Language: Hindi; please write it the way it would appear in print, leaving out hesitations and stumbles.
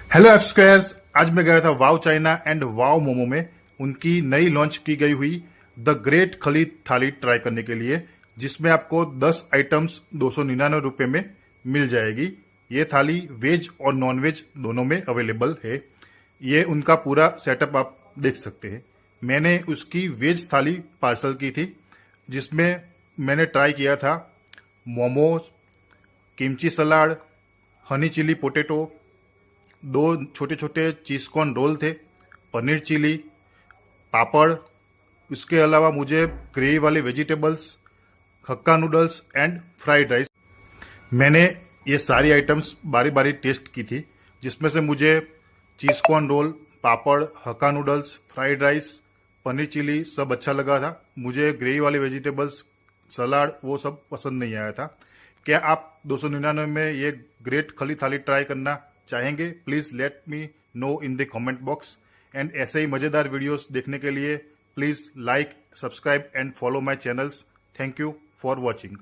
Hello F squares. आज मैं गया था वाव चाइना एंड वाव मोमो में उनकी नई लॉन्च की गई हुई द ग्रेट खली थाली ट्राई करने के लिए, जिसमें आपको 10 आइटम्स 299 रुपये में मिल जाएगी। ये थाली वेज और नॉन वेज दोनों में अवेलेबल है। ये उनका पूरा सेटअप आप देख सकते हैं। मैंने उसकी वेज थाली पार्सल की थी, जिसमें मैंने ट्राई किया था मोमोज, किमची सलाद, हनी चिली पोटैटो, 2 छोटे छोटे चीज कॉर्न रोल थे, पनीर चिली, पापड़। इसके अलावा मुझे ग्रेवी वाले vegetables, hakka noodles and fried rice. मैंने ये सारी आइटम्स बारी बारी टेस्ट की थी, जिसमें से मुझे cheese corn roll, papad, Hakka noodles, fried rice, paneer chilli सब अच्छा लगा था। मुझे ग्रेवी वाले वेजिटेबल्स, सलाद वो सब पसंद नहीं आया था। क्या आप 299 में ये ग्रेट खली थाली ट्राई करना चाहेंगे? Please let me know in the comment box. And ऐसे ही मजेदार वीडियोस देखने के लिए please like, subscribe and follow my channels. Thank you for watching.